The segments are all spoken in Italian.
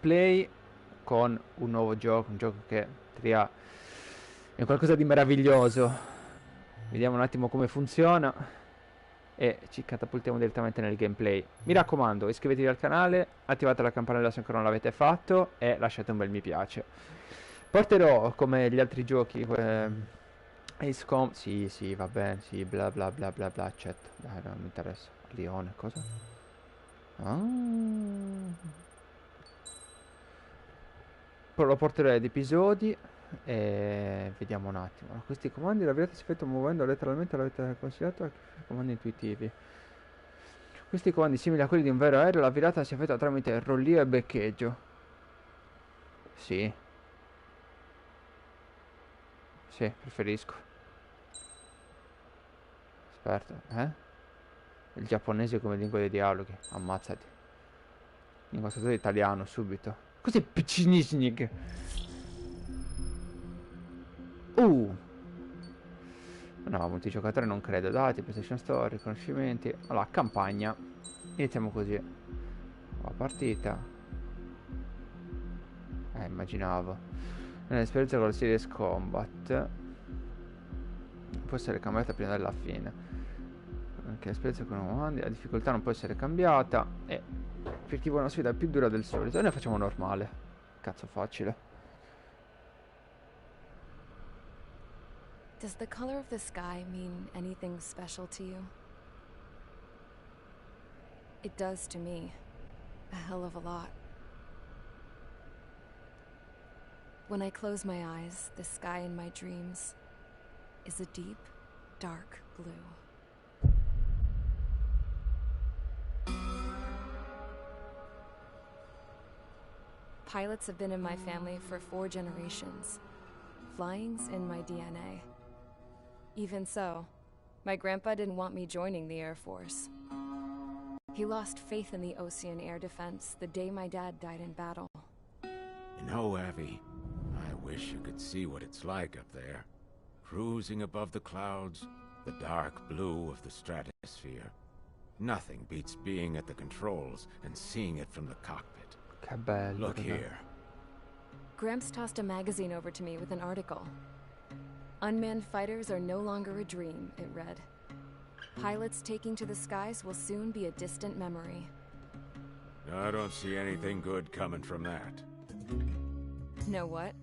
gameplay con un nuovo gioco, un gioco che è qualcosa di meraviglioso. Vediamo un attimo come funziona e ci catapultiamo direttamente nel gameplay. Mi raccomando, iscrivetevi al canale, attivate la campanella se ancora non l'avete fatto e lasciate un bel mi piace. Porterò, come gli altri giochi, XCOM, sì, va bene, sì, bla bla bla bla bla, accetto. Dai, non mi interessa. Lione, cosa? Ah. Lo porterò ad episodi e vediamo un attimo. Questi comandi, la virata si effettua muovendo letteralmente, l'avete consigliato, comandi intuitivi. Questi comandi simili a quelli di un vero aereo, la virata si effettua tramite rollio e beccheggio. Sì. Sì, preferisco. Aspetta, Il giapponese come lingua dei dialoghi, ammazzati. Linguaggio italiano, subito. Cos'è piccinisnik? No, multigiocatore non credo. Dati, PlayStation Store, riconoscimenti. Allora, campagna. Iniziamo così. La partita. Immaginavo. L'esperienza con la Series Combat. Può essere cambiata prima della fine. Anche l'esperienza con comandi. La difficoltà non può essere cambiata. E per chi vuole una sfida più dura del solito. E noi facciamo normale. Cazzo facile. Does the color of the sky mean anything special to you? It does to me. A hell of a lot. When I close my eyes, the sky in my dreams is a deep, dark blue. Pilots have been in my family for 4 generations. Flying's in my DNA. Even so, my grandpa didn't want me joining the Air Force. He lost faith in the Ocean Air Defense the day my dad died in battle. You know, Abby, I wish you could see what it's like up there. Cruising above the clouds, the dark blue of the stratosphere. Nothing beats being at the controls and seeing it from the cockpit. Che bello. Look here. Gramps tossed a magazine over to me with an article. Unmanned fighters are no longer a dream, it read. Pilots taking to the skies will soon be a distant memory. I don't see anything good coming from that. Know what?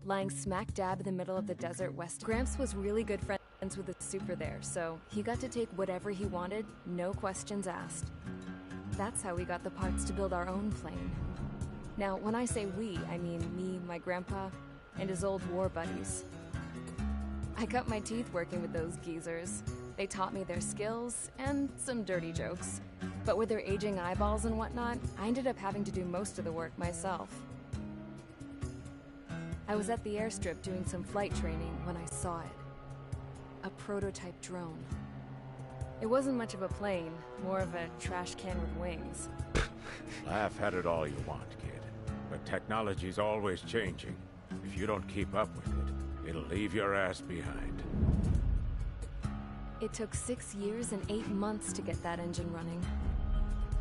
Lying smack dab in the middle of the desert west, Gramps was really good friends with the super there, so he got to take whatever he wanted, no questions asked. That's how we got the parts to build our own plane. Now, when I say we, I mean me, my grandpa, and his old war buddies. I cut my teeth working with those geezers. They taught me their skills, and some dirty jokes. But with their aging eyeballs and whatnot, I ended up having to do most of the work myself. I was at the airstrip doing some flight training when I saw it. A prototype drone. It wasn't much of a plane, more of a trash can with wings. Laugh at it all you want, kid. But technology's always changing. If you don't keep up with it, it'll leave your ass behind. It took 6 years and 8 months to get that engine running.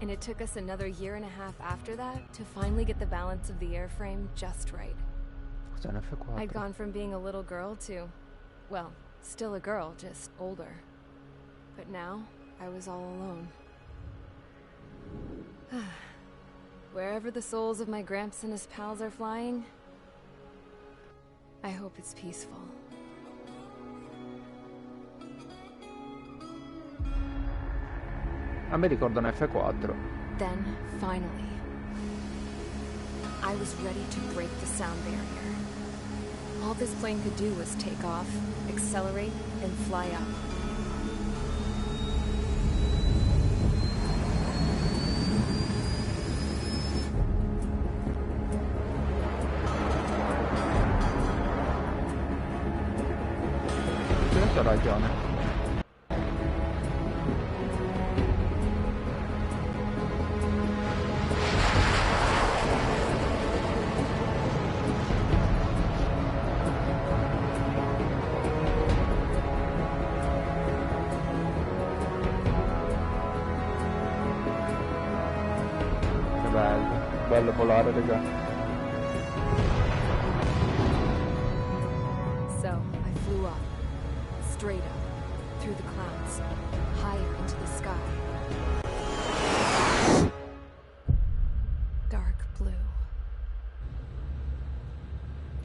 And it took us another 1.5 years after that to finally get the balance of the airframe just right. I'd gone from being a little girl to, well, still a girl, just older. But now, I was all alone. Wherever the souls of my Gramps and his pals are flying, I hope it's peaceful. A me ricordano F4. Then, finally, I was ready to break the sound barrier. All this plane could do was take off, accelerate, and fly up. C'ha ragione. Bello volare, raga. flew up. Straight up. Through the clouds. Higher into the sky. Dark blue.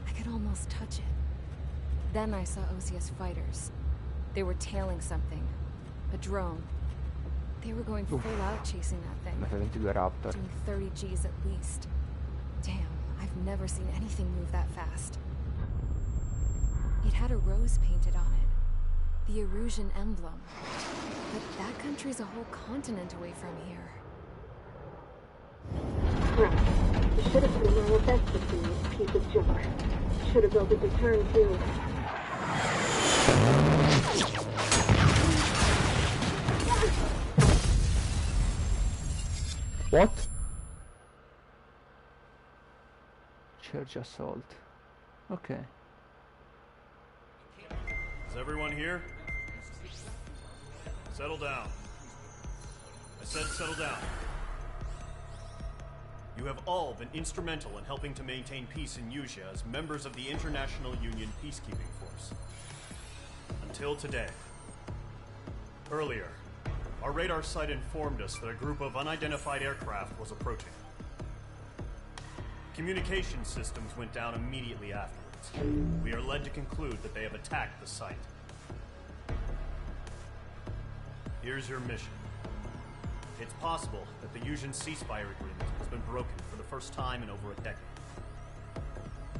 I could almost touch it. Then I saw OCS fighters. They were tailing something. A drone. They were going full out chasing that thing. F-22 Raptor. Doing 30 Gs at least. Damn, I've never seen anything move that fast. It had a rose painted on it. The Erusian emblem. But that country's a whole continent away from here. Right. You should have been doing your best to see this piece of junk. Should have built a deterrent too. What? Church assault. Okay. Is everyone here? Settle down. I said settle down. You have all been instrumental in helping to maintain peace in Usha as members of the International Union Peacekeeping Force. Until today. Earlier, our radar site informed us that a group of unidentified aircraft was approaching. Communication systems went down immediately afterwards. We are led to conclude that they have attacked the site. Here's your mission. It's possible that the Usian ceasefire agreement has been broken for the first time in over a decade.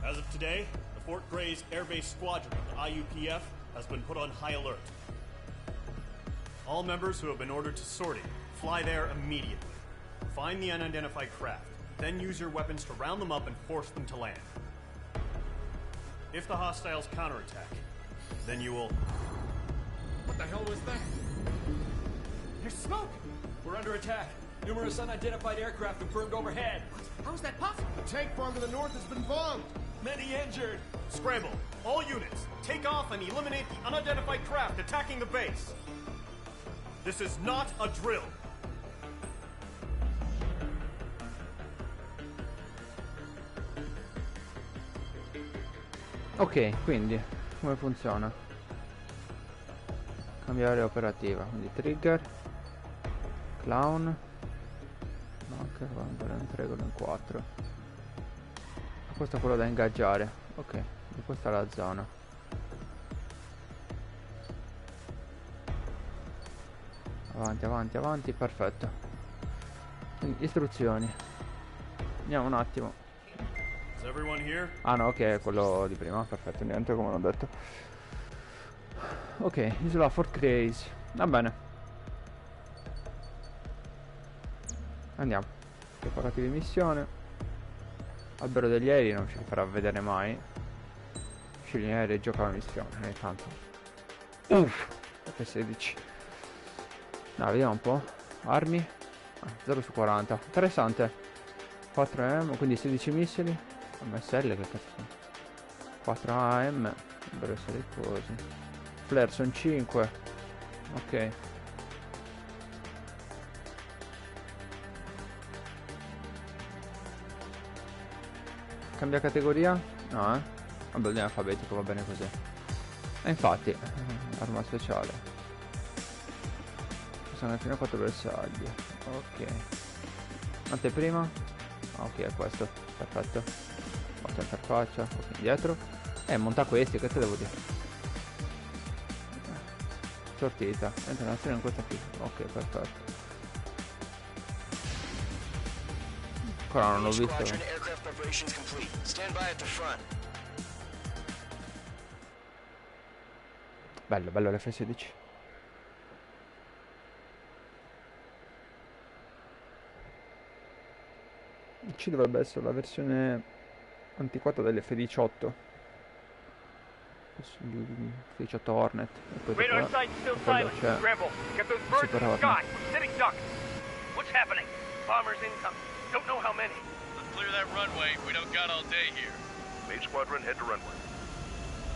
As of today, the Fort Gray's Air Base Squadron of the IUPF has been put on high alert. All members who have been ordered to sortie, fly there immediately. Find the unidentified craft, then use your weapons to round them up and force them to land. If the hostiles counterattack, then you will... What the hell was that? There's smoke! We're under attack. Numerous unidentified aircraft confirmed overhead. What? How is that possible? The tank farm to the north has been bombed. Many injured. Scramble! All units, take off and eliminate the unidentified craft attacking the base. This is not a drill. Ok, quindi come funziona? Cambiare operativa, quindi trigger, clown, marker, in 3 in 4. Questo è quello da ingaggiare. Ok, e questa è la zona. Avanti, avanti, avanti, perfetto. Quindi istruzioni. Andiamo un attimo. Is everyone here? Ah no, ok, è quello di prima, perfetto, niente come l'ho detto. Ok, isola Fort Grace. Va bene. Andiamo. Preparati di missione. Albero degli aerei non ci farà vedere mai. Scegli gli aerei e gioca la missione, tanto. F16. No, vediamo un po'. Armi. 0 su 40. Interessante. 4 AM, quindi 16 missili. MSL che cazzo sono? 4 AM. Dovrebbero essere così. Flare sono 5. Ok. Cambia categoria? No, vabbè, ordine alfabetico, va bene così. E infatti, arma speciale. Sono fino a 4 bersagli. Ok. Anteprima? Ah, ok, è questo. Perfetto. Fatto interfaccia. Ok, indietro. Monta questi, che te devo dire? Sortita. Internazione in questa qui. Ok, perfetto. Ancora non l'ho visto. Bello, bello l'F16. Ci dovrebbe essere la versione antiquata dell'F18. F18 Hornet. E poi Radar dopo, site still quello silent. c'è Scramble. Get those birds in Super the Hornet. sky. We're sitting ducks. What's happening? Bombers incoming. Don't know how many. Let's clear that runway. We don't got all day here. Mage Squadron, head to runway.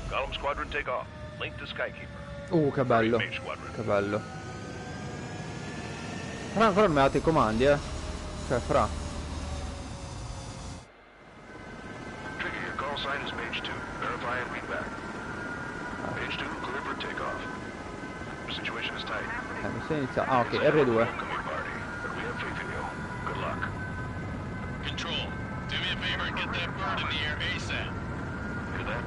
Column Squadron, take off. Link to Skykeeper. che bello. Mage Squadron. Che bello. Però ancora non mi ha dato i comandi, Cioè, fra. Trigger, your call sign is Mage 2. Verify and read back. Page 2, clear for takeoff. Situation is tight. Missione iniziale. Ah, ok, R2. Welcome you, party. We have faith in you. Good luck. Control, do me a favor and get that bird in the air ASAP. Hear that?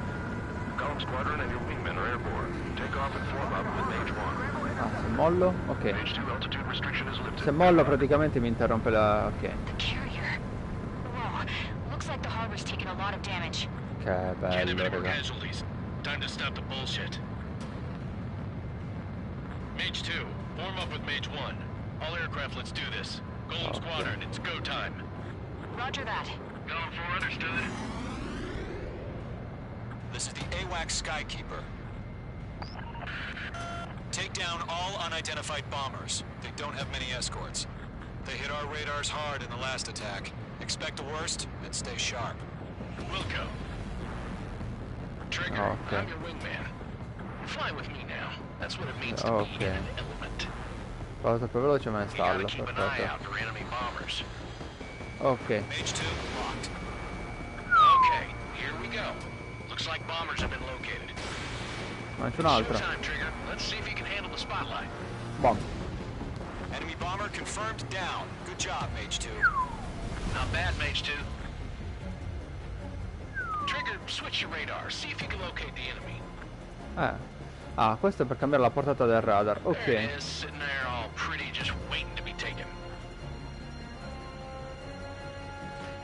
Column Squadron and your wingmen are airborne. Take off and form up with Mage 1. Ah, se mollo? Ok. Mage 2 altitude restriction is lifted. Se mollo praticamente mi interrompe la... ok. Carrier. Whoa. Looks like the harbor's taken a lot of damage. Che Can't have bello, any more raga. casualties. Time to stop the bullshit. Mage 2, form up with Mage 1. All aircraft, let's do this. Golem Squadron, it's go time. Roger that. Going for understood. This is the AWAC Skykeeper. Take down all unidentified bombers. They don't have many escorts. They hit our radars hard in the last attack. Expect the worst and stay sharp. Wilco. Trigger, Okay. I'm your wingman. Fly with me now. That's what it means to Okay. be in an element. Vado troppo veloce ma We gotta installo. keep an eye Perfetto. out for enemy bombers. Ok. Mage 2 locked. Okay, here we go. Looks like bombers have been located. Mancio un altro. Showtime, Trigger. Let's see if you can handle the spotlight. Bom. Enemy bomber confirmed down. Good job, Mage 2. Not bad, Mage 2. Trigger, switch your radar. See if you can locate the enemy. Ah, questo è per cambiare la portata del radar. There it Ok. is, sitting there all pretty, just waiting to be taken.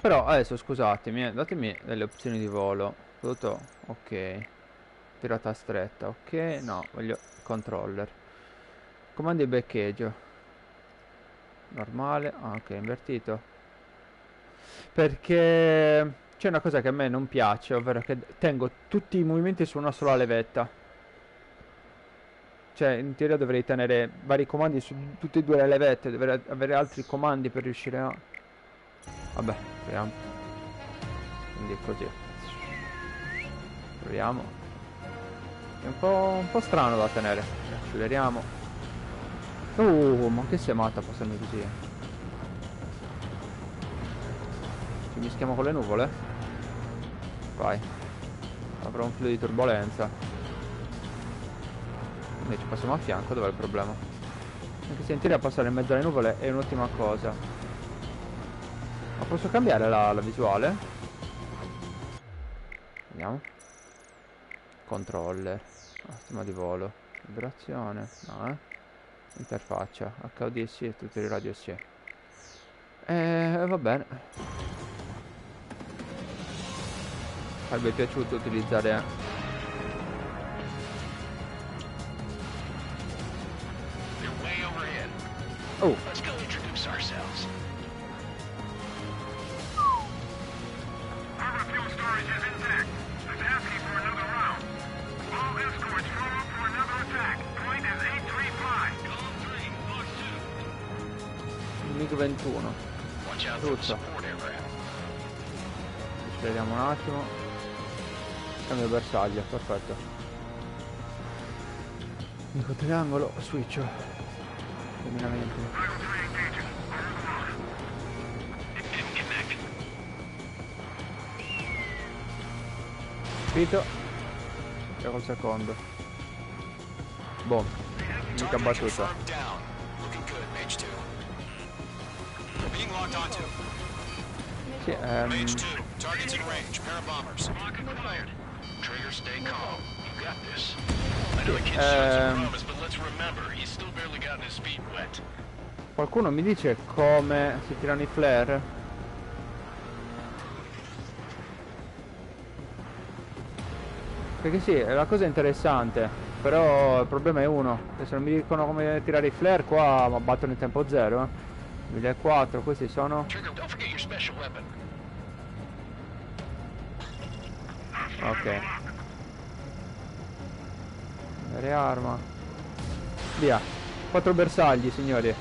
Però adesso scusatemi, datemi delle opzioni di volo. Tutto ok. Pirata stretta, ok. No, voglio controller. Comandi di beccheggio. Normale. Ah, ok, invertito. Perché c'è una cosa che a me non piace, ovvero che tengo tutti i movimenti su una sola levetta. Cioè, in teoria dovrei tenere vari comandi su tutte e due le levette, dovrei avere altri comandi per riuscire a... Vabbè, proviamo. Quindi così. Proviamo. È un po' strano da tenere. Acceleriamo. Ma che sei matta a passarmi così? Ci mischiamo con le nuvole? Vai. Avrò un filo di turbolenza. Quindi ci passiamo a fianco, dov'è il problema? Anche se in teoria passare in mezzo alle nuvole è un'ottima cosa. Ma posso cambiare la visuale? Vediamo. Controller. Sistema di volo. Vibrazione. No, interfaccia. HUD sì, tutti i radio sì. Va bene. Sarebbe piaciuto utilizzare... Oh. Let's go introduce ourselves. Harbor fuel storage is intact. It's asking for another round. All escorts form up for another attack. Point is 835. Column 3, Fox 2. MiG-21. Watch out for the Giusto. support aircraft. Acceleriamo un attimo. Cambio bersaglio, perfetto. Dico triangolo, switch. 2020. Capito? E col secondo. Boom. Mica battuta. Sì, Mage 2, targets in range, parabombers. Trigger, stay calm. You got this. I know the kid's shown some promise, but let's remember, he's still barely gotten his feet wet. Qualcuno mi dice come si tirano i flare? Perché sì, la cosa è interessante, però il problema è uno, che se non mi dicono come tirare i flare qua mi battono in tempo zero, 1400, questi sono... Trigger, don't forget your special weapon. Ok. Avere arma. Via. 4 bersagli, signori.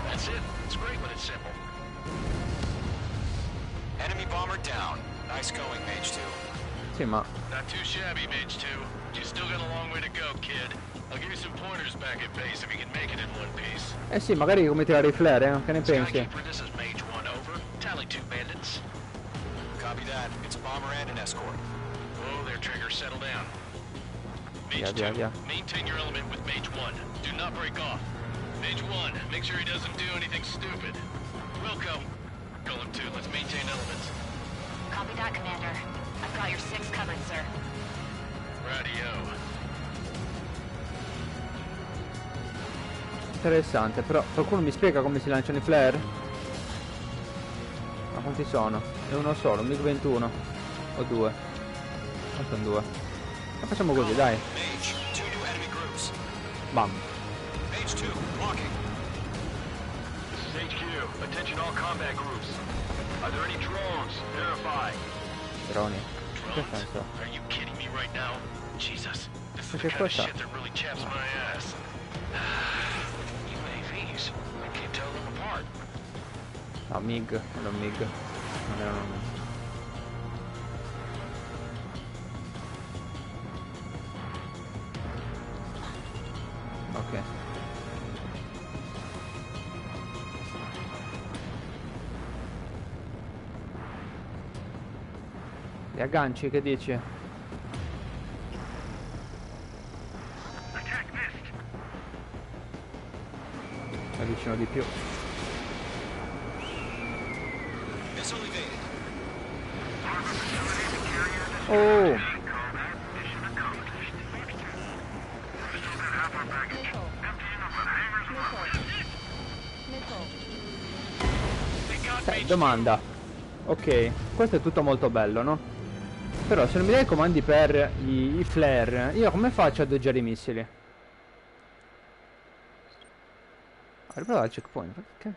That's it. It's great when it's simple. Enemy bomber down. Nice going, Mage 2. Sì, ma... Not too shabby, Mage 2. You still got a long way to go, kid. I'll give you some pointers back at base if you can make it in one piece. Eh sì, magari come tirare i flare, che ne pensi? Skykeeper, this is Mage 1, over. Tally 2 bandits. Copy that. It's a bomber and an escort. Whoa there, Trigger. Settle down. Via, Mage via, 2, via. maintain your element with Mage 1. Do not break off. Mage 1, make sure he doesn't do anything stupid. Wilco, Golem 2, let's maintain elements. Copy that, Commander. I've got your 6 covered, sir. Radio. Interessante, però qualcuno mi spiega come si lanciano i flare? Ma quanti sono? È uno solo, MiG 21. O 2. Non sono 2. Ma facciamo così, dai. Mage, 2 new enemy groups. Bam. Mage 2, blocking. This is HQ. Attention all combat groups. Are there any drones? Verify. Droni. Che Drones? senso? Are you kidding me right now? Jesus, this is the Che kind of cosa? shit that really chaps my ass. UAVs, I can't tell them apart. No, MiG, non MiG. Non erano MiG. Ok. Li agganci, che dici? Mi avvicino di più. Missile evaded. Oh! Domanda. Ok, questo è tutto molto bello, no? Però se non mi dai i comandi per i flare, io come faccio a doggiare i missili? Arrivo al checkpoint, perché?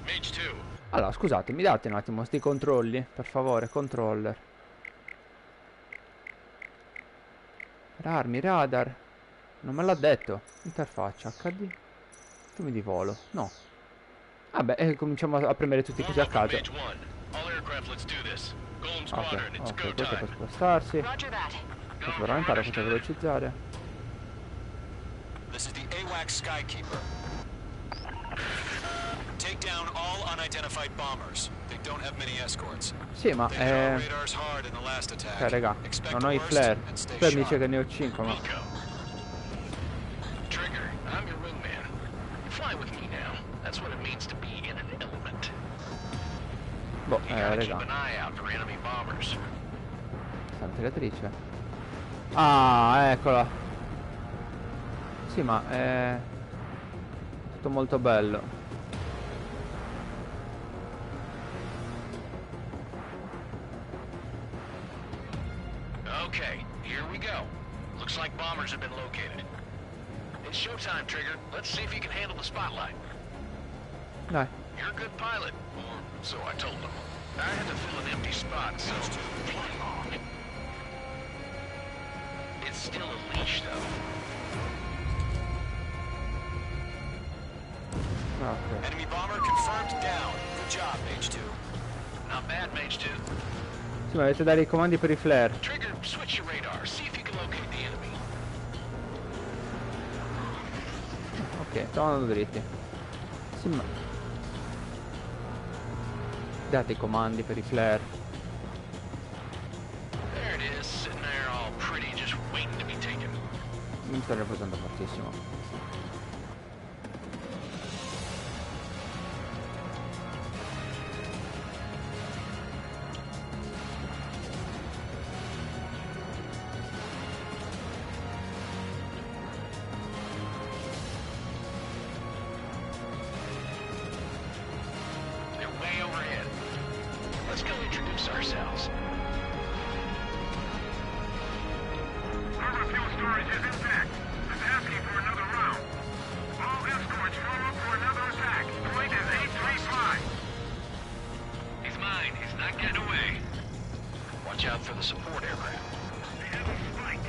Mage 2. Allora, scusate, mi date un attimo sti controlli? Per favore, controller. Armi, radar. Non me l'ha detto. Interfaccia, HD. Fiumi di volo. No. Vabbè, cominciamo a premere tutti così a caso. Mage 1. All aircraft, let's do this. Golem Ok, squadron, it's go questo time. per spostarsi. Roger that. Questo per aumentare, questo per velocizzare. This is the AWACS Skykeeper. Take down all unidentified bombers. They don't have many escorts. Sì, ma They drove radars hard in the last attack. raga, Expect non the ho i worst flare. and stay Flare mi dice sharp. che ne ho 5, ma... Wilco. Trigger, I'm your wingman. Fly with me now. That's what it means to be in an element. Boh, You gotta keep raga. an eye out for enemy bombers. Sta tiratrice. Ah, eccola. Sì, ma è... tutto molto bello. Okay, here we go. Looks like bombers have been located. It's showtime, Trigger. Let's see if you can handle the spotlight. Dai. You're a good pilot, or so I told them. I had to fill an empty spot, so fly on. It's still a leash, though. Ok. Enemy bomber confirmed down. Good job, Mage 2. Not bad, Mage 2. Sì, ma dovete dare i comandi per i flare. Trigger, switch your radar. See if you can locate the enemy. Ok, sto andando dritti. Sì, ma... date i comandi per i flare. There it is, sitting there all pretty, just waiting to be taken. Mi sto nervosando fortissimo. They're way overhead. Let's go introduce ourselves. Harbor fuel storage is intact. I'm asking for another round. All escorts form up for another attack. Point is 835. He's mine. He's not getting away. Watch out for the support aircraft. They have a spike.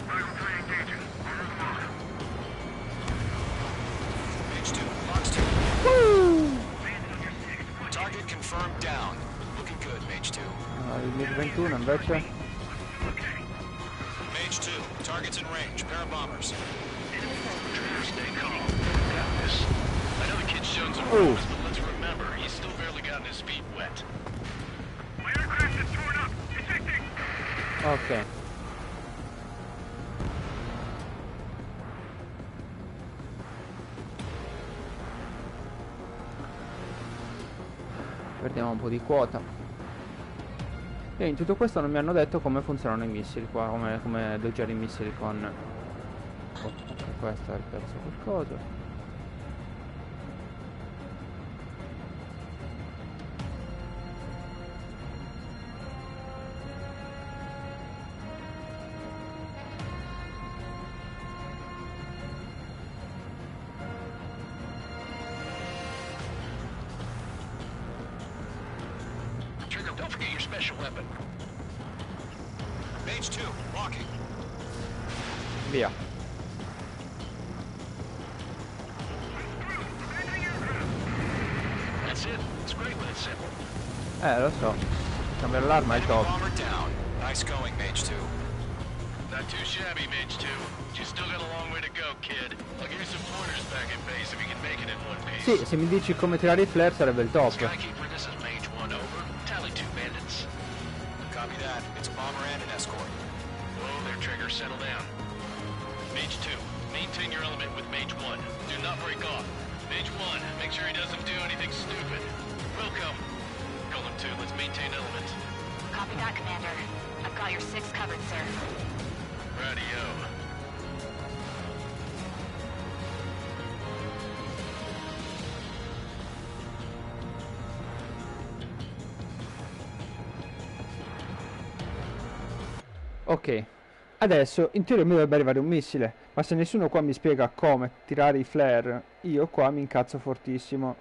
Rival 3 engaging. Under the mark. Mage 2, Fox 2. Woo! Target confirmed down. Looking good, Mage 2. Il MiG 21 invece. Mage 2, target's in range. Pair of bombers. Trigger, stay calm. Got this. I know the kid's shown some Ooh. promise, but let's remember, he's still barely gotten his feet wet. Ok. Perdiamo un po' di quota. E in tutto questo non mi hanno detto come funzionano i missili qua, come doggiare i missili con... Oh, ok, questo è il pezzo qualcosa. Don't forget your special weapon. Mage 2, walking. Via. That's it. It's great when it's simple. Lo so. Cambiare l'arma è top. Bomber down. Nice going, Mage 2. Not too shabby, Mage 2. You still got a long way to go, kid. I'll give you some pointers back in base if you can make it in one piece. Sì, se mi dici come tirare i flare sarebbe il top. Skykeeper, this is Mage 1, over. Tally 2 bandits. Copy that. It's a bomber and an escort. Whoa there, Trigger. Settle down. Mage 2, maintain your element with Mage 1. Do not break off. Mage 1, make sure he doesn't do anything stupid. Welcome. Golem 2, let's maintain element. Copy that, Commander. I've got your 6 covered, sir. Radio. Ok, adesso in teoria mi dovrebbe arrivare un missile, ma se nessuno qua mi spiega come tirare i flare, io qua mi incazzo fortissimo.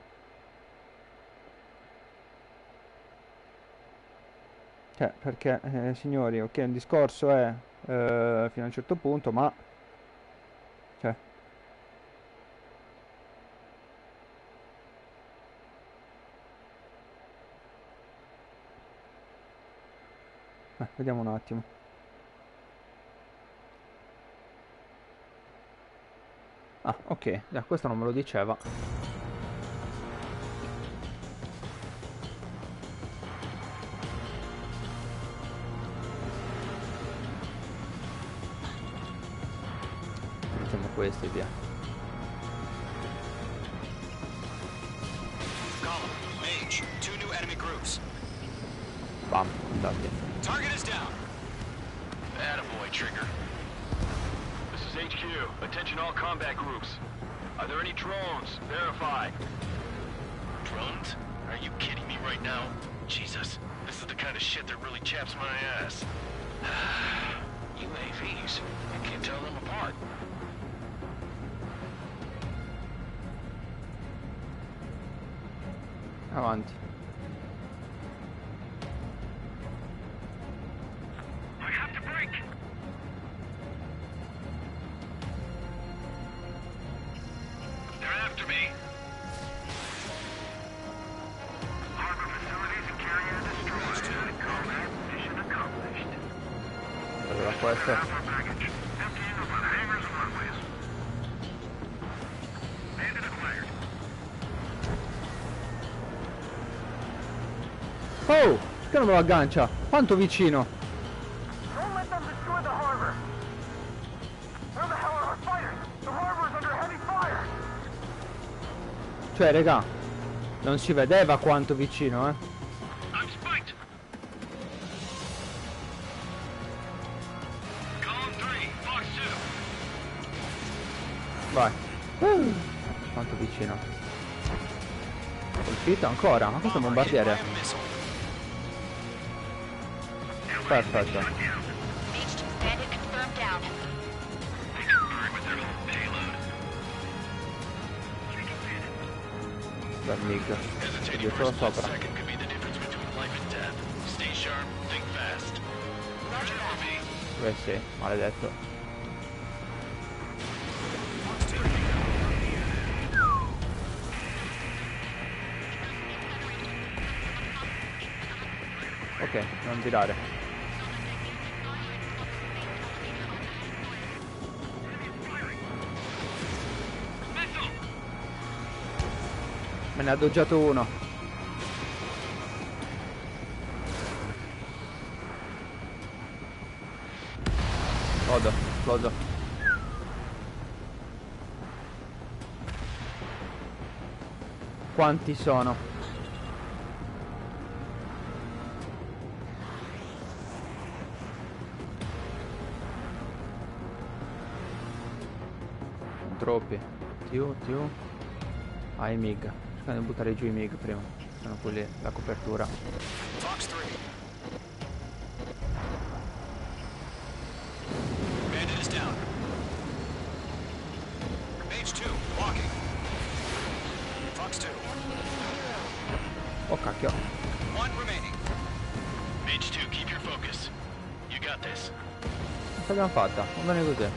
Cioè, perché, signori, ok, un discorso è fino a un certo punto, ma... Cioè... vediamo un attimo. Ah, ok, questo non me lo diceva. Mettiamo questi via. Golem, Mage, 2 new enemy groups. Bam, andati. Target is down. Attaboy, Trigger. This is HQ. Attention all combat groups. Are there any drones? Verify. Drones? Are you kidding me right now? Jesus, this is the kind of shit that really chaps my ass. UAVs. I can't tell them apart. Avanti. I have to break. They're after me. Harbor facilities and carrier destroyed. Combat mission accomplished. Allora questo. Alpha package. Emptying of hangars and runways. Bandit acquired. Oh! Che non me lo aggancia? Quanto vicino? Don't let them destroy the harbor. Where the hell are our fighters? The harbor is under heavy fire. Cioè, raga, non si vedeva quanto vicino, I'm spiked. Column 3, Fox 2. Vai. Quanto vicino. Colpito ancora? Ma questo è un bombardiere. Perfetto. Mage 2 bandit confirmed down. Bel mig. Dietro sopra. Second could be the difference between life and death. Stay sharp, think fast. Roger that. Beh sì, maledetto. Ok, non virare. Me ne ha doggiato uno. Esplodo, esploso. Quanti sono? Troppi. Tiu. Ah, i MiG. Cercando di buttare giù i MiG prima. Sono quelli, la copertura. Fox 3. Bandit is down. Mage 2, walking. Fox 2. Oh cacchio. One remaining. Mage 2, keep your focus. You got this. Cosa abbiamo fatta? Va bene così.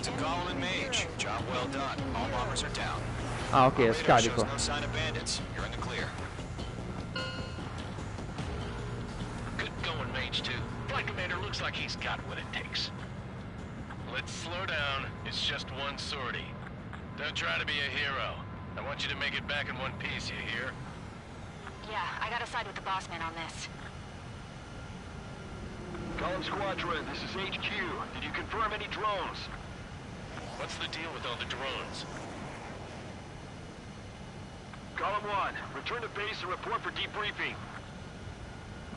To Golem and Mage. Job well done. All bombers are down. Ah, ok, è Radar scarico. shows no sign of bandits. You're in the clear. Good going, Mage 2. Flight Commander looks like he's got what it takes. Let's slow down. It's just one sortie. Don't try to be a hero. I want you to make it back in one piece, you hear? Yeah, I gotta side with the boss man on this. Column Squadron, this is HQ. Did you confirm any drones? What's the deal with all the drones? Column 1, return to base and report for debriefing.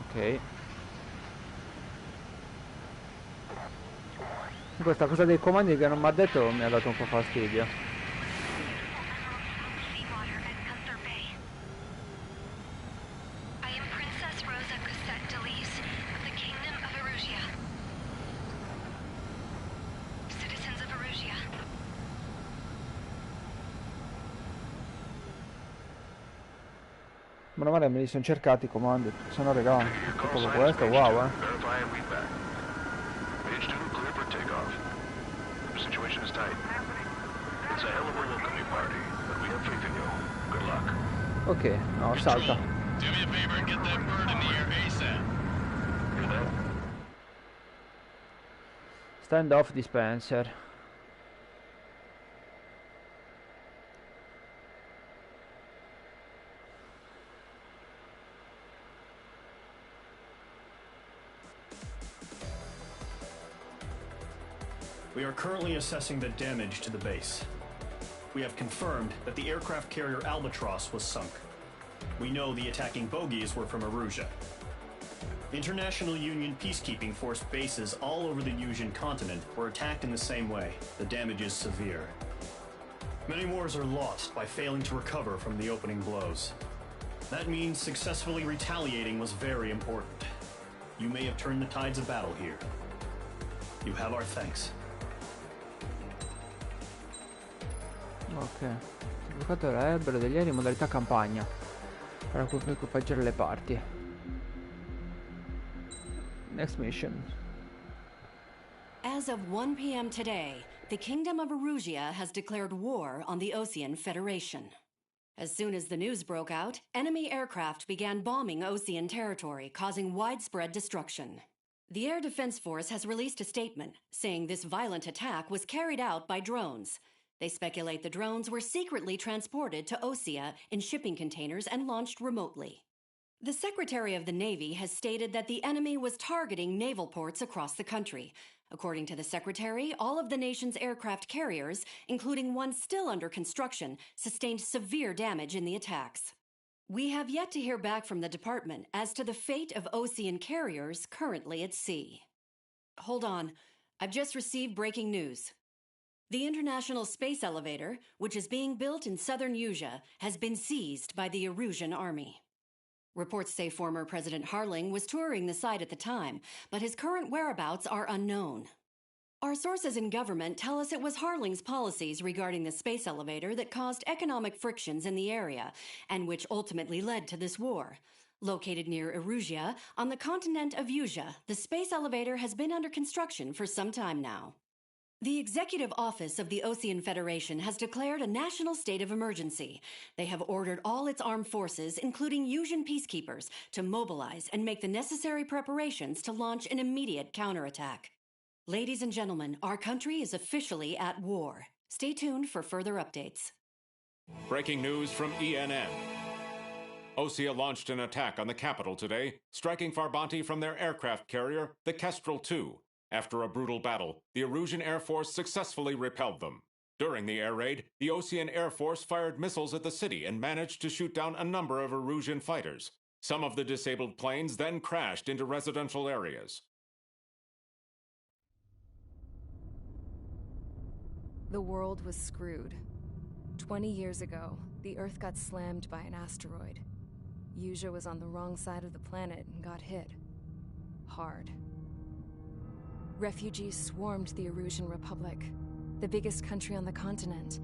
Ok. Questa cosa dei comandi che non mi ha detto mi ha dato un po' fastidio. Meno male me li sono cercati i comandi, se no regà, tutto questo, wow Verify and read back. Page 2, clear for takeoff. The situation is tight. It's a hell of a welcoming party, but we have faith in you. Good luck. Ok, no, salta. Do me a favor and get that bird in the air ASAP. Hear that? Stand off dispenser. We are currently assessing the damage to the base. We have confirmed that the aircraft carrier Albatross was sunk. We know the attacking bogies were from Erusia. International Union peacekeeping force bases all over the Yusian continent were attacked in the same way. The damage is severe. Many wars are lost by failing to recover from the opening blows. That means successfully retaliating was very important. You may have turned the tides of battle here. You have our thanks. Ok. Giocatore aereo degli aerei in modalità campagna. Per equipaggiare le parti. Next mission. As of 1 p.m. today, the Kingdom of Erusia has declared war on the Osean Federation. As soon as the news broke out, enemy aircraft began bombing Osean territory, causing widespread destruction. The Air Defense Force has released a statement saying this violent attack was carried out by drones. They speculate the drones were secretly transported to Osea in shipping containers and launched remotely. The Secretary of the Navy has stated that the enemy was targeting naval ports across the country. According to the Secretary, all of the nation's aircraft carriers, including one still under construction, sustained severe damage in the attacks. We have yet to hear back from the department as to the fate of Osean carriers currently at sea. Hold on. I've just received breaking news. The International Space Elevator, which is being built in southern Yusia, has been seized by the Erusian army. Reports say former President Harling was touring the site at the time, but his current whereabouts are unknown. Our sources in government tell us it was Harling's policies regarding the space elevator that caused economic frictions in the area, and which ultimately led to this war. Located near Erusia, on the continent of Yusia, the space elevator has been under construction for some time now. The Executive Office of the Osean Federation has declared a national state of emergency. They have ordered all its armed forces, including Yusian peacekeepers, to mobilize and make the necessary preparations to launch an immediate counterattack. Ladies and gentlemen, our country is officially at war. Stay tuned for further updates. Breaking news from ENN. Osea launched an attack on the capital today, striking Farbanti from their aircraft carrier, the Kestrel II. After a brutal battle, the Erusian Air Force successfully repelled them. During the air raid, the Osean Air Force fired missiles at the city and managed to shoot down a number of Erusian fighters. Some of the disabled planes then crashed into residential areas. The world was screwed. 20 years ago, the Earth got slammed by an asteroid. Yuja was on the wrong side of the planet and got hit. Hard. Refugees swarmed the Erusian Republic, the biggest country on the continent,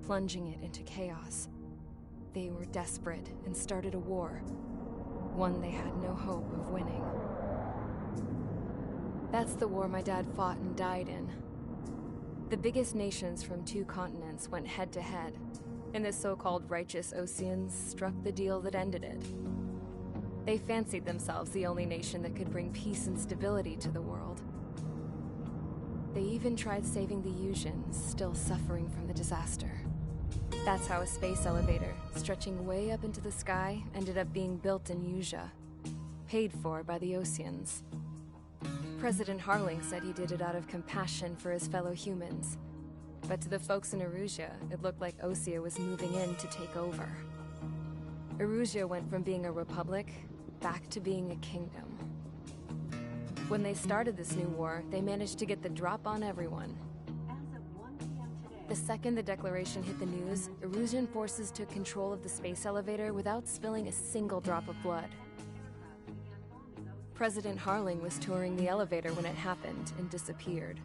plunging it into chaos. They were desperate and started a war, one they had no hope of winning. That's the war my dad fought and died in. The biggest nations from 2 continents went head-to-head, and the so-called righteous Oseans struck the deal that ended it. They fancied themselves the only nation that could bring peace and stability to the world. They even tried saving the Yusians, still suffering from the disaster. That's how a space elevator, stretching way up into the sky, ended up being built in Yuja, paid for by the Oseans. President Harling said he did it out of compassion for his fellow humans. But to the folks in Erusia, it looked like Osea was moving in to take over. Erusia went from being a republic back to being a kingdom. When they started this new war, they managed to get the drop on everyone. The second the declaration hit the news, Erusian forces took control of the space elevator without spilling a single drop of blood. President Harling was touring the elevator when it happened and disappeared.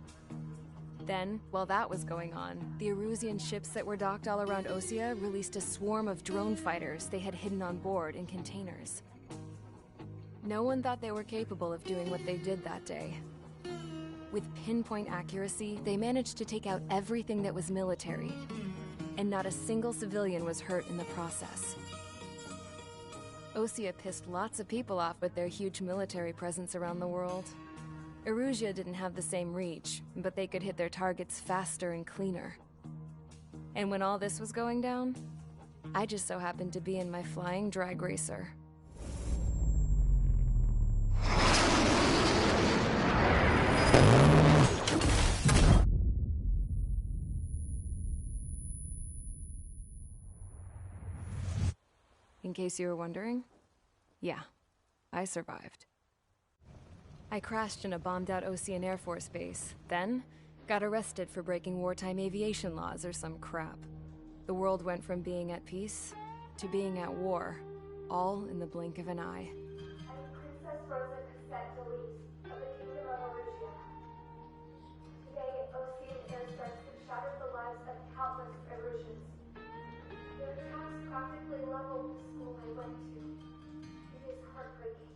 Then, while that was going on, the Erusian ships that were docked all around Osea released a swarm of drone fighters they had hidden on board in containers. No one thought they were capable of doing what they did that day. With pinpoint accuracy, they managed to take out everything that was military, and not a single civilian was hurt in the process. Osea pissed lots of people off with their huge military presence around the world. Erusia didn't have the same reach, but they could hit their targets faster and cleaner. And when all this was going down, I just so happened to be in my flying drag racer. In case you were wondering, yeah, I survived. I crashed in a bombed-out Osean Air Force base, then got arrested for breaking wartime aviation laws or some crap. The world went from being at peace to being at war, all in the blink of an eye. Princess Rosa Cassette Delise of the Kingdom of Erusia. Today, Osean airstrikes have shattered the lives of countless Erusians. Their attacks practically leveled the school I went to. It is heartbreaking.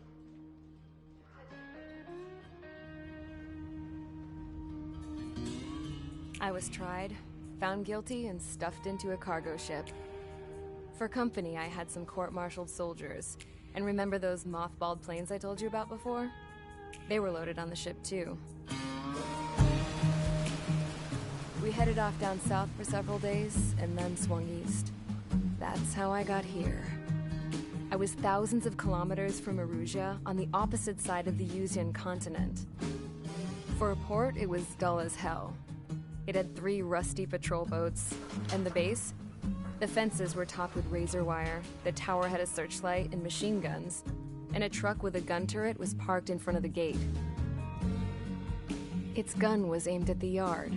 I was tried, found guilty, and stuffed into a cargo ship. For company, I had some court-martialed soldiers. And remember those mothballed planes I told you about before? They were loaded on the ship, too. We headed off down south for several days, and then swung east. That's how I got here. I was thousands of kilometers from Erusia, on the opposite side of the Yusian continent. For a port, it was dull as hell. It had 3 rusty patrol boats, and the base? The fences were topped with razor wire, the tower had a searchlight and machine guns, and a truck with a gun turret was parked in front of the gate. Its gun was aimed at the yard.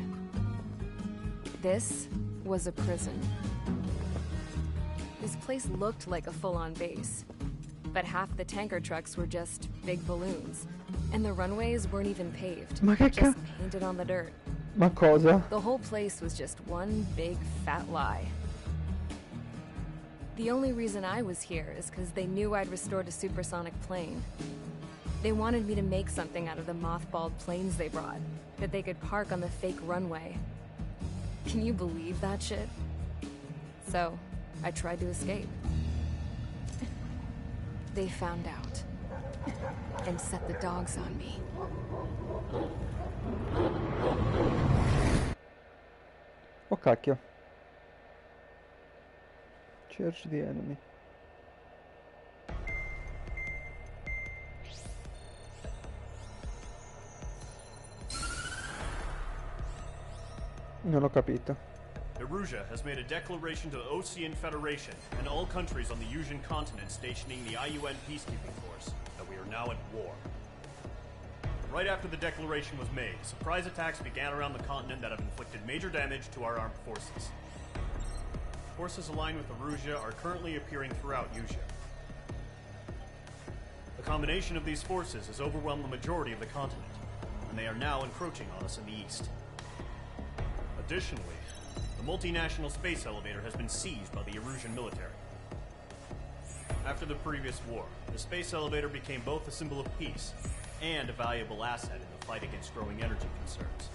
This was a prison. This place looked like a full-on base, but half the tanker trucks were just big balloons, and the runways weren't even paved, just painted on the dirt. Ma cosa? The whole place was just one big fat lie. The only reason I was here is because they knew I'd restored a supersonic plane. They wanted me to make something out of the mothballed planes they brought, that they could park on the fake runway. Can you believe that shit? So, I tried to escape. They found out, and set the dogs on me. Oh cacchio. Search the enemy. Non ho capito. Erusia has made a declaration to the Ocean Federation and all countries on the Yusian continent stationing the IUN peacekeeping force that we are now at war. Right after the declaration was made, surprise attacks began around the continent that have inflicted major damage to our armed forces. Forces aligned with Erusia are currently appearing throughout Yusia. The combination of these forces has overwhelmed the majority of the continent, and they are now encroaching on us in the east. Additionally, the multinational space elevator has been seized by the Erusian military. After the previous war, the space elevator became both a symbol of peace and a valuable asset in the fight against growing energy concerns.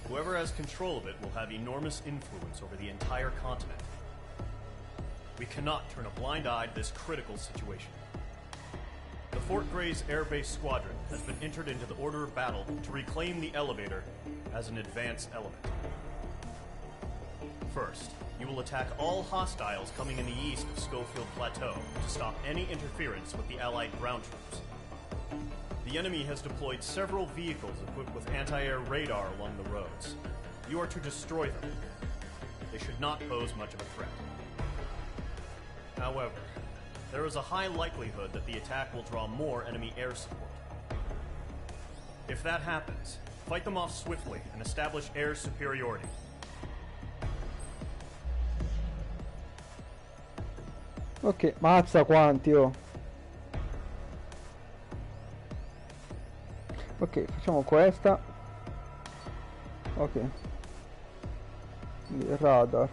Whoever has control of it will have enormous influence over the entire continent. We cannot turn a blind eye to this critical situation. The Fort Gray's Air Base Squadron has been entered into the order of battle to reclaim the elevator as an advance element. First, you will attack all hostiles coming in the east of Schofield Plateau to stop any interference with the Allied ground troops. The enemy has deployed several vehicles equipped with anti-air radar along the roads. You are to destroy them. They should not pose much of a threat. However, there is a high likelihood that the attack will draw more enemy air support. If that happens, fight them off swiftly and establish air superiority. Ok, mazza quanti, oh. Ok, facciamo questa. Ok. Quindi radar.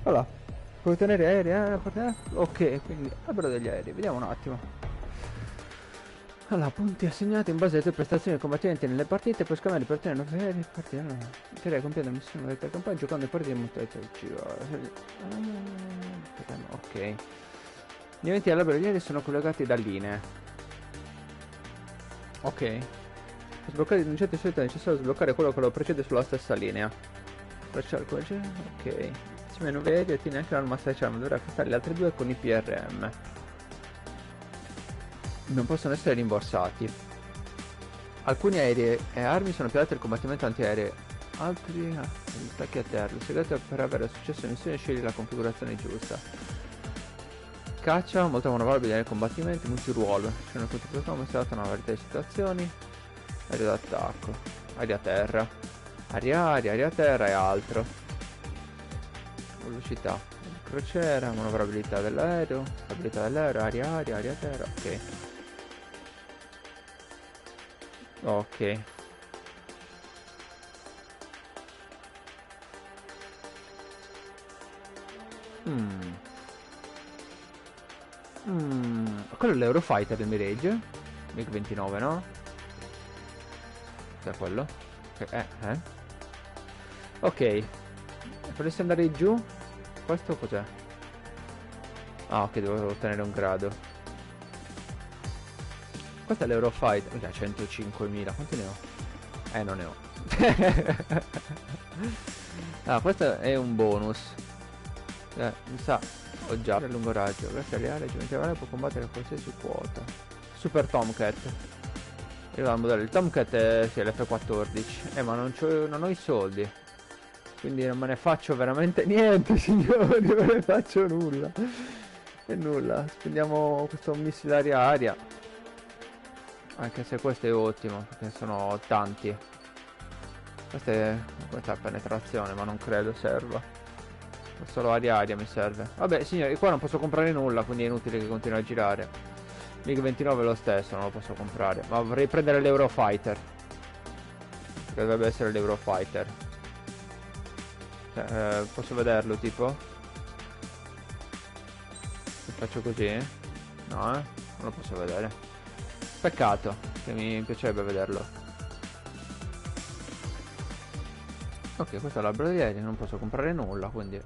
Allora, puoi tenere aerei, ok, quindi albero degli aerei, vediamo un attimo. Allora, punti assegnati in base alle tue prestazioni di combattimenti nelle partite, puoi scambiare per ottenere nuovi aerei, partire, no. Interei compiendo missioni nelle campagne giocando in partite di modalità ok. Gli eventi dell'albero degli aerei sono collegati da linee. Ok. Per sbloccare un certo solito è necessario sbloccare quello che lo precede sulla stessa linea. Ok. Insieme ai nuovi aerei ottieni anche l'arma speciale, ma dovrà acquistare le altre due con i PRM. Non possono essere rimborsati. Alcuni aerei e armi sono più adatti al combattimento antiaereo, altri agli attacchi a terra. Il segreto è per avere successo in missione scegli la configurazione giusta. Caccia, molto manovrabile nel combattimento, multiruolo. C'è una configurazione mostrata una varietà di situazioni. Aereo d'attacco, aria-terra, aria-aria, aria-terra e altro. Velocità, crociera, manovrabilità dell'aereo, stabilità dell'aereo, aria-aria, aria-terra, ok. Ok. Quello è l'Eurofighter del Mirage MiG-29, no? Cos'è quello? Ok. Potresti andare giù? Questo cos'è? Ah, ok, devo ottenere un grado. Questo è l'Eurofighter. Mica 105.000. Quanti ne ho? Non ne ho. Ah, questo è un bonus. Mi sa. Ho già il lungo raggio. Grazie alle aree geometriche può combattere qualsiasi quota. Super Tomcat. Io ho il modello. Il Tomcat è sì, l'F14. Ma non ho i soldi. Quindi non me ne faccio veramente niente, signori. Non ne faccio nulla. E nulla. Spendiamo questo missile aria-aria. Anche se questo è ottimo, perché sono tanti. Questa è penetrazione, ma non credo serva. Solo aria-aria mi serve. Vabbè, signori, qua non posso comprare nulla, quindi è inutile che continui a girare. MiG-29 è lo stesso, non lo posso comprare. Ma vorrei prendere l'Eurofighter. Perché dovrebbe essere l'Eurofighter. Posso vederlo, tipo? Se faccio così? No, non lo posso vedere. Peccato, che mi piacerebbe vederlo. Ok, questo è l'albero di aerei, non posso comprare nulla, quindi...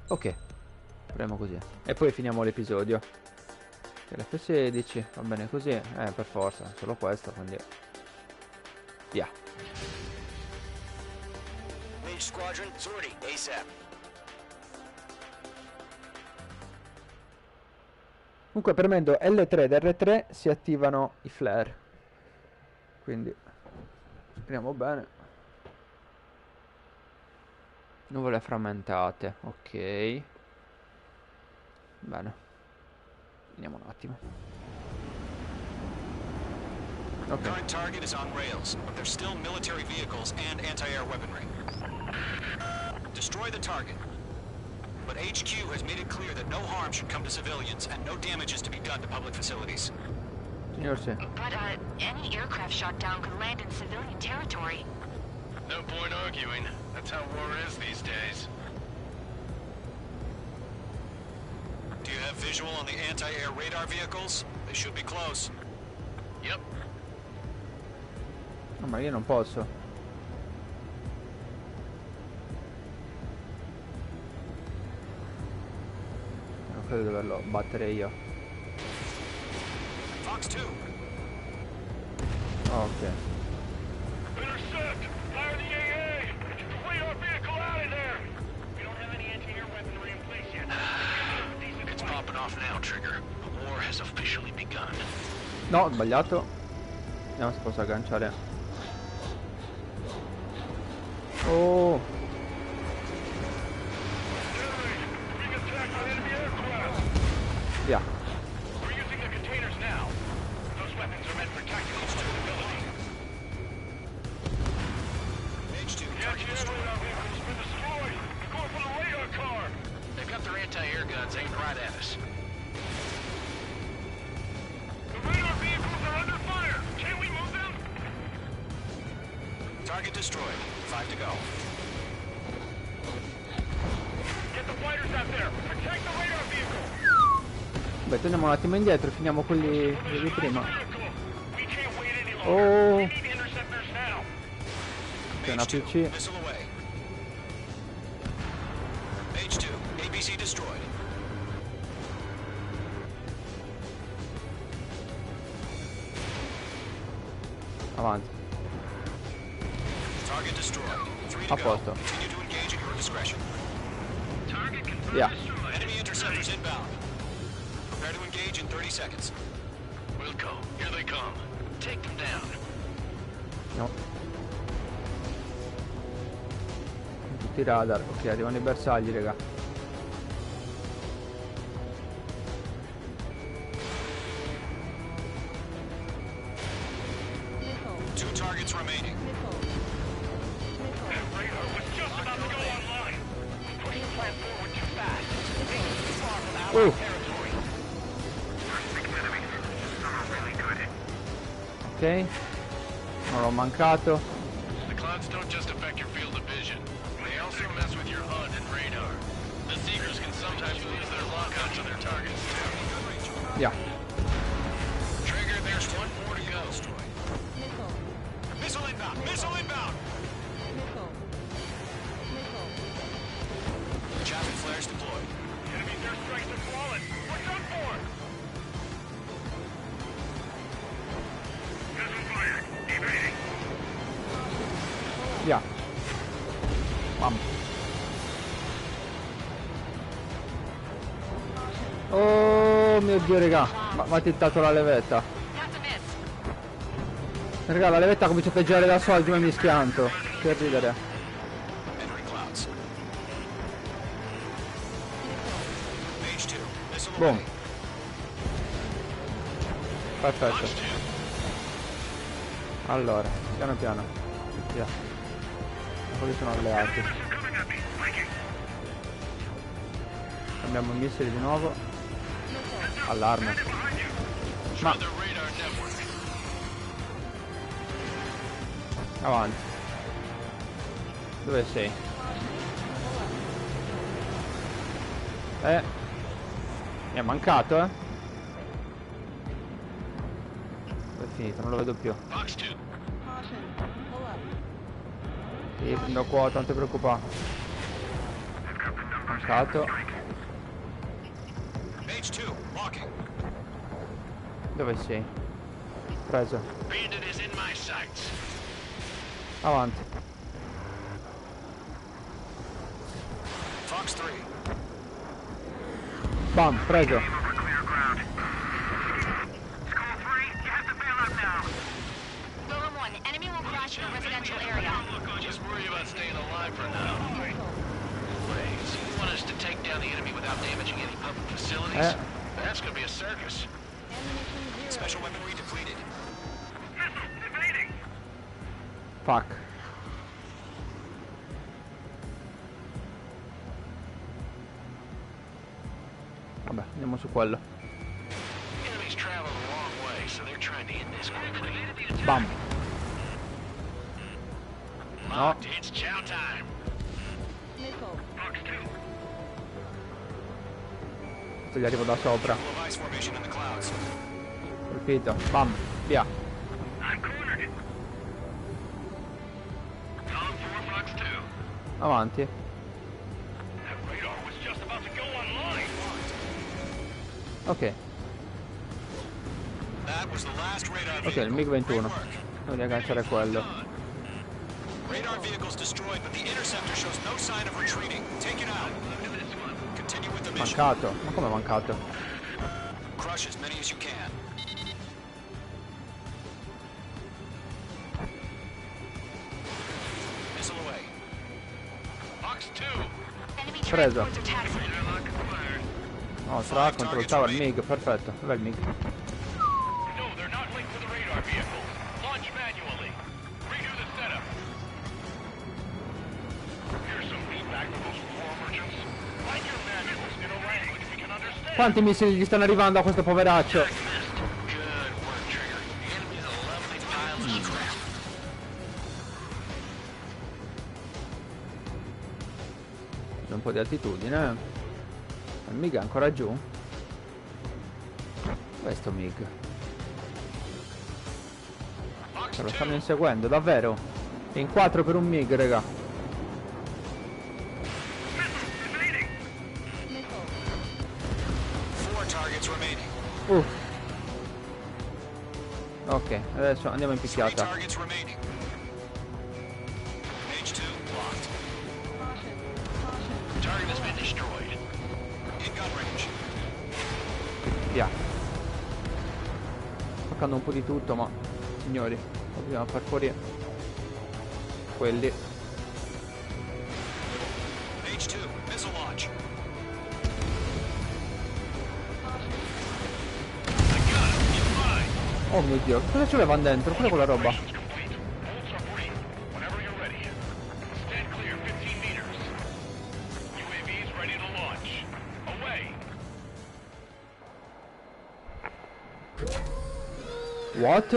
Ok, faremo così. E poi finiamo l'episodio. L'F16, va bene così. Per forza, solo questo, quindi... Via. Mage Squadron, sortie, ASAP. Comunque premendo L3 ed R3 si attivano i flare. quindi speriamo bene. Nuvole frammentate, ok. Bene, vediamo un attimo. Okay. Current target is on rails, but there's still military vehicles and anti-air weaponry. Destroy the target. But HQ has made it clear that no harm should come to civilians and no damage is to be done to public facilities. Signor sì. But, any aircraft shot down could land in civilian territory. No point arguing. That's how war is these days. Do you have visual on the anti-air radar vehicles? They should be close. Yep. No, ma io non posso. Non credo di doverlo battere io. Fox 2. Oh, ok. Intercept! Fire the AA! Get the radar vehicle out of there! We don't have any anti-air weaponry in place yet. It's popping off now, Trigger. The war has officially begun. No, ho sbagliato. Vediamo se posso agganciare. Oh! Via. We're using the containers now. Those weapons are meant for tactical flexibility. H2, The target anti-air destroyed. radar vehicle's been destroyed. We're going for the radar car. They've got their anti-air guns aimed right at us. The radar vehicles are under fire. Can we move them? Target destroyed. 5 to go. Get the fighters out there. Protect the radar vehicle. Beh, torniamo un attimo indietro, finiamo quelli di prima. We can't wait any longer. Oh! We need interceptors now. C'è una H2, PC. missile away. H2, ABC destroyed. Avanti. Target destroyed. 3 A to go. posto. Continue to engage at your discretion. Target confirmed Via. destroyed. Enemy interceptors inbound. Prepare to engage in 30 seconds. Wilco, here they come. Take them down. No. Tutti i radar. Ok, arrivano i bersagli, raga. Two targets remaining. That radar was just about to go online. We pushed the plan forward too fast. This is too far from our territory. Ok. Non l'ho mancato. The clouds don't just affect your field of vision. They also mess with your HUD and radar. The Seekers can sometimes lose their lock onto their targets, too. Via. Trigger, there's one more to go. Missile inbound! Missile inbound! Javelin flares deployed. Enemy's airstrikes are flawless. We're done for. Missile fired. Evading. Via. Mamma. Oh mio Dio, raga. Ma ha tittato la levetta. Raga, la levetta comincia a peggiorare da sola, prima mi schianto. Che ridere. Entering clouds. Mage 2, missile Boom. away. Perfetto. Allora, piano piano. Via. Quelli sono alleati. Cambiamo i missili di nuovo. Allarme. Ma avanti. Dove sei? Mi è mancato, Dove è finito? Non lo vedo più. Fox 2. Sì, prendo quota, non ti preoccupare. Mancato. Mage 2, locking. Dove sei? Preso. Bandit is in my sights. Avanti. Fox 3. Bam, preso. School 3, you have to bail out now. Golem 1, to a residential area. Just worry about staying alive for now. Wait, so you want us to take down the enemy without damaging any public facilities? That's gonna be a circus. Special weaponry depleted. Fuck. Vabbè, andiamo su quello. Enemies travel a long way, so they're trying to end this quickly. Bam. No. Locked, it's chow time. Questo gli arrivo da sopra. Device formation in the clouds. Colpito. Bam. Via. Avanti. Ok. Ok, il MiG-21. Devo agganciare quello. Radar vehicles destroyed, but the interceptor shows no sign of retreating. Take it out. Continue with the mission. Mancato. Ma come è mancato? Crush as many as you can. Missile away. Fox 2. Enemy Preso. transports are taxiing. Oh, tra contro il tower MiG, perfetto. Dov'è il MiG? No, they're not linked to the radar vehicle. Launch manually. Redo the setup. Here's some feedback from those war merchants. Find your manuals in a language we can understand. Quanti missili gli stanno arrivando a questo poveraccio? Good work, Trigger. The enemy's a lovely pile of scrap. C'è un po' di altitudine, eh. Il MiG è ancora giù? Questo MiG. Se lo stanno inseguendo, davvero? In 4 per un MiG, raga. Ok, adesso andiamo in picchiata. Target has been destroyed. Via. Toccando un po' di tutto, ma signori, dobbiamo far fuori quelli. Oh mio Dio, cosa c'avevano dentro? Quella è quella roba. What?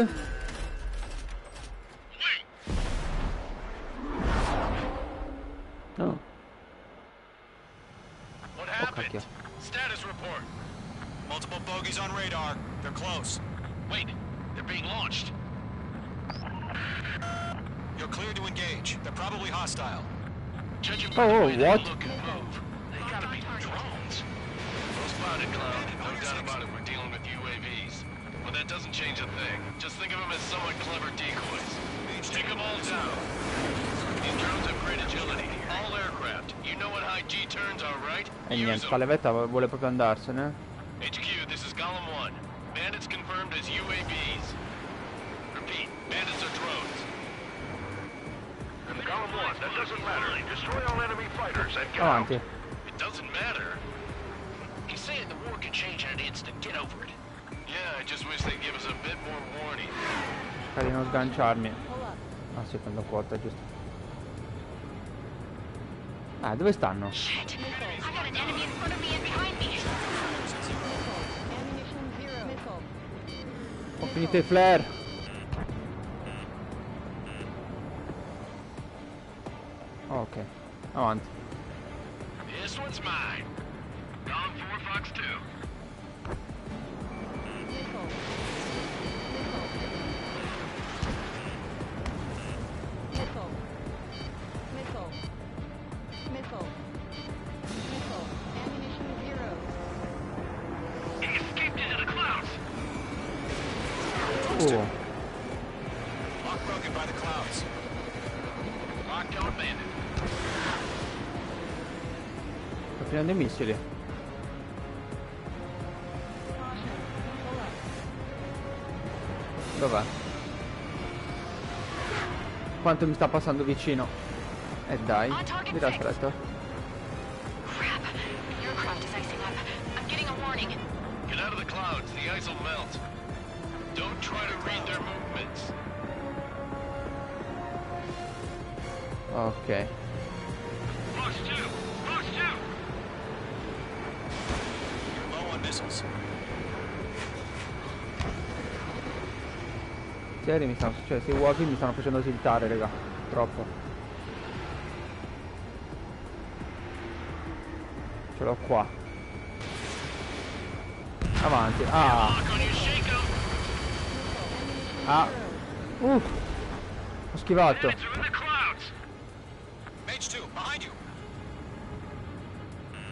Oh. What happened? Status report. Multiple bogies on radar. They're close. Wait, they're being launched. You're clear to engage. They're probably hostile. Judging by the way they what? look and move, they gotta be drones. Well spotted, Cloud. No doubt about it, we're dealing with UAVs. But that doesn't change a thing. Just think of them as somewhat clever decoys. Take them all down. These drones have great agility. All aircraft. You know what high G turns are, right? E niente, Palevetta vuole proprio andarsene. HQ, this is Column 1. Bandits confirmed as UAVs. Repeat, bandits are drones. Column 1, that doesn't matter. Destroy all enemy fighters and get Avanti. It doesn't matter. He's saying the war could change in an instant. Get over it. Yeah, I just wish they'd give us a bit more warning. Cerca di non sganciarmi. Ah sì, prendo quota, giusto. Ah, dove stanno? Shit! I got an enemy in front of me and behind me. Ho finito i flare. Ok, avanti. This one's mine. Column 4, Fox 2. Lock broken by the clouds. Lockdown bandit. Sto prendendo i missili. Dov'è? quanto mi sta passando vicino. E dai, mi dà stretto. Crap. The aircraft is icing up. I'm getting a warning. Get out of the clouds. The ice will melt. Don't try to read their movements. Ok. Box 2! Box 2! You're low on missiles. Serie mi stanno, cioè, questi uomini mi stanno facendo tiltare, raga. Troppo. Ce l'ho qua. Avanti. Ah. Ah. Ho schivato. Mage 2, behind you.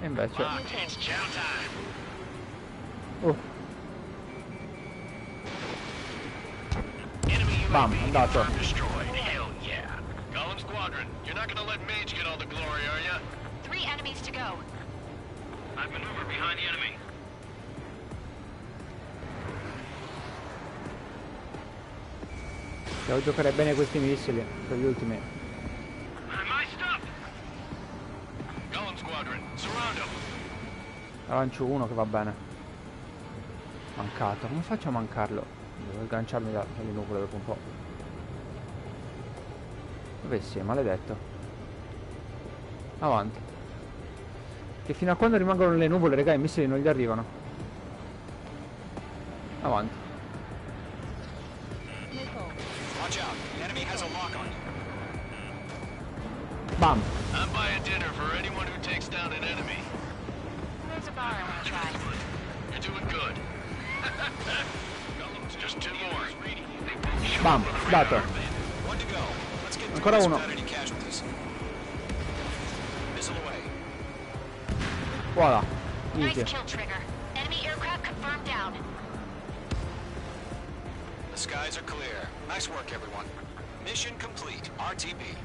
E invece. It's chow time. Bam, andato. Destroyed. Hell yeah. Column Squadron, you're not gonna let Mage get all the glory, are ya? 3 enemies to go. I've maneuvered behind the enemy. Devo giocare bene questi missili, per gli ultimi. My stuff! Column Squadron, surround them. Lancio uno che va bene. Mancato. Come faccio a mancarlo? Devo sganciarmi dalle nuvole dopo un po'. Dove si è? Maledetto. Avanti. Che fino a quando rimangono le nuvole, raga, i missili non gli arrivano. Avanti. Watch out. The enemy has a lock on you. Bam. I'm buying dinner for anyone who takes down an enemy. There's a bar I want to try. You're doing good. Just 2 more. Bam. Dato. One to go. Let's get Ancora through this uno. without any casualties. Missile away. Voilà. Nice Easy. kill, Trigger. Enemy aircraft confirmed down. The skies are clear. Nice work, everyone. Mission complete. RTB.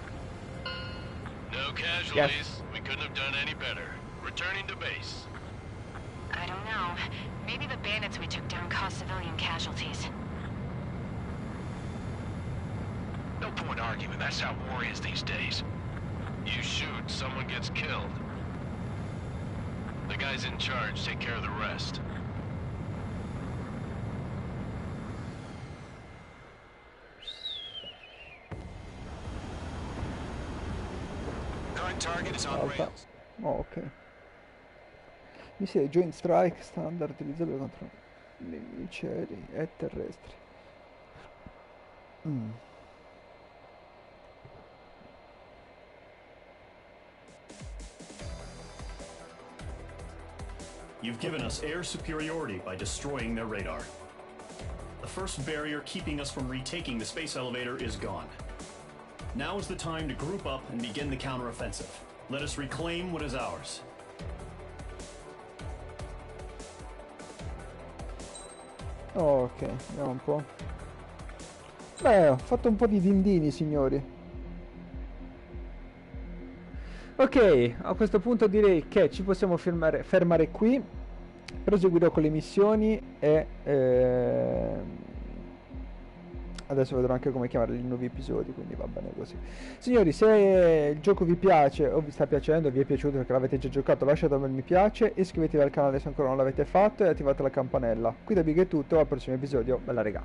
No casualties. We couldn't have done any better. Returning to base. I don't know. Maybe the bandits we took down caused civilian casualties. No point arguing. That's how war is these days. You shoot, someone gets killed. The guys in charge take care of the rest. Current target is on rails. Oh, ok. Missile Joint Strike standard utilizzabile contro nemici aerei e terrestri. You've given us air superiority by destroying their radar. The first barrier keeping us from retaking the space elevator is gone. Now is the time to group up and begin the counteroffensive. Let us reclaim what is ours. Ok, vediamo un po'. Beh, ho fatto un po' di dindini, signori. Ok, a questo punto direi che ci possiamo fermare qui. Proseguirò con le missioni e adesso vedrò anche come chiamare i nuovi episodi, quindi va bene così. Signori, se il gioco vi piace o vi sta piacendo, vi è piaciuto perché l'avete già giocato, lasciate un bel mi piace, iscrivetevi al canale se ancora non l'avete fatto e attivate la campanella. Qui da Big è tutto, al prossimo episodio, bella regà.